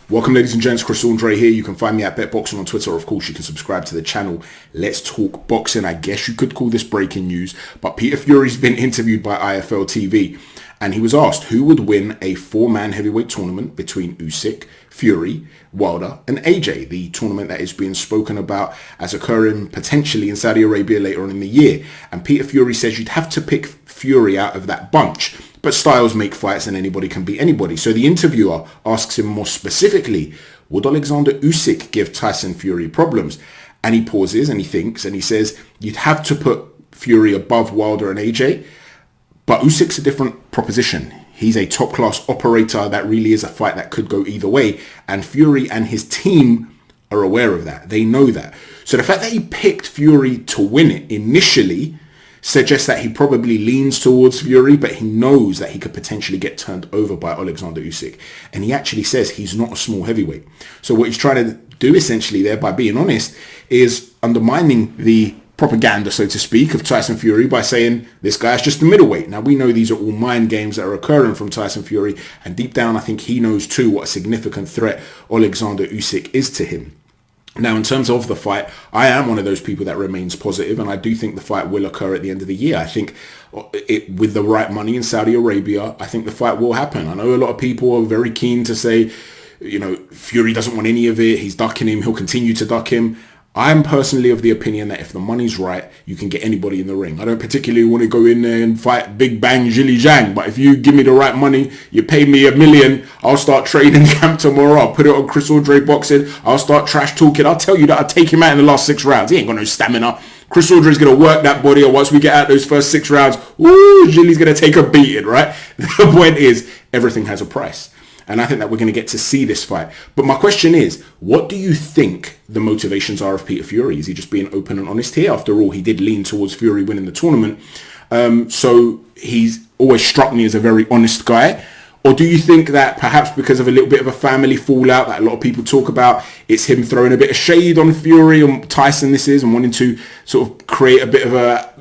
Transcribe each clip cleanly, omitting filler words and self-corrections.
Welcome, ladies and gents. Chris Andre here. You can find me at BetBoxing on Twitter. Of course, you can subscribe to the channel. Let's talk boxing. I guess you could call this breaking news, but Peter Fury's been interviewed by IFL TV, and he was asked who would win a four-man heavyweight tournament between Usyk, Fury, Wilder, and AJ, the tournament that is being spoken about as occurring potentially in Saudi Arabia later on in the year. And Peter Fury says you'd have to pick Fury out of that bunch. But styles make fights and anybody can beat anybody. So the interviewer asks him more specifically, would OLEKSANDR USYK give Tyson Fury problems? And he pauses and he thinks and he says, you'd have to put Fury above Wilder and AJ, but Usyk's a different proposition. He's a top-class operator. That really is a fight that could go either way. And Fury and his team are aware of that. They know that. So the fact that he picked Fury to win it initially suggests that he probably leans towards Fury, but he knows that he could potentially get turned over by OLEKSANDR USYK. And he actually says he's not a small heavyweight. So what he's trying to do essentially there, by being honest, is undermining the propaganda, so to speak, of Tyson Fury by saying this guy's just a middleweight. Now, we know these are all mind games that are occurring from Tyson Fury, and deep down, I think he knows too what a significant threat OLEKSANDR USYK is to him. Now, in terms of the fight, I am one of those people that remains positive, and I do think the fight will occur at the end of the year. I think with the right money in Saudi Arabia, I think the fight will happen. I know a lot of people are very keen to say, you know, Fury doesn't want any of it. He's ducking him. He'll continue to duck him. I'm personally of the opinion that if the money's right, you can get anybody in the ring. I don't particularly want to go in there and fight Big Bang Jilly Jang, but if you give me the right money, you pay me $1 million, I'll start training camp tomorrow. I'll put it on Chris Andre Boxing. I'll start trash talking. I'll tell you that I'll take him out in the last 6 rounds. He ain't got no stamina. Chris Andre's going to work that body, or once we get out those first 6 rounds, woo, Jilly's going to take a beating, right? The point is, everything has a price. And I think that we're going to get to see this fight. But my question is, what do you think the motivations are of Peter Fury? Is he just being open and honest here? After all, he did lean towards Fury winning the tournament. So he's always struck me as a very honest guy. Or do you think that perhaps because of a little bit of a family fallout that a lot of people talk about, it's him throwing a bit of shade on Fury, on Tyson this is, and wanting to sort of create a bit of a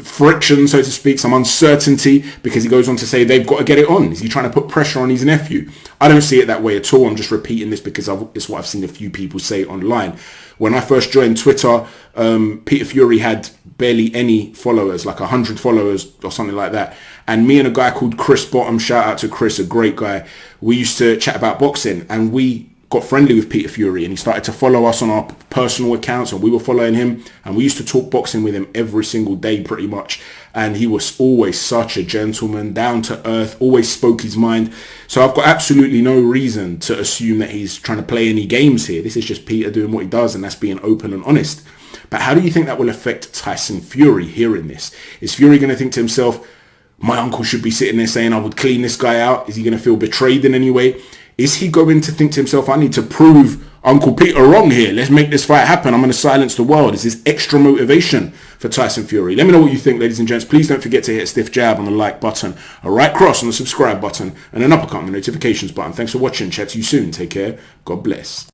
friction, so to speak, some uncertainty, because he goes on to say they've got to get it on. Is he trying to put pressure on his nephew? I don't see it that way at all. I'm just repeating this because it's what I've seen a few people say online. When I first joined Twitter, Peter Fury had barely any followers, like 100 followers or something like that. And me and a guy called Chris Bottom, shout out to Chris, a great guy, we used to chat about boxing, and we got friendly with Peter Fury, and he started to follow us on our personal accounts, and we were following him, and we used to talk boxing with him every single day pretty much. And he was always such a gentleman, down to earth, always spoke his mind. So I've got absolutely no reason to assume that he's trying to play any games here. This is just Peter doing what he does, and that's being open and honest. But how do you think that will affect Tyson Fury hearing this? Is Fury going to think to himself, my uncle should be sitting there saying I would clean this guy out? Is he going to feel betrayed in any way? Is he going to think to himself, I need to prove Uncle Peter wrong here. Let's make this fight happen. I'm going to silence the world. Is this extra motivation for Tyson Fury? Let me know what you think, ladies and gents. Please don't forget to hit a stiff jab on the like button, a right cross on the subscribe button, and an uppercut on the notifications button. Thanks for watching. Chat to you soon. Take care. God bless.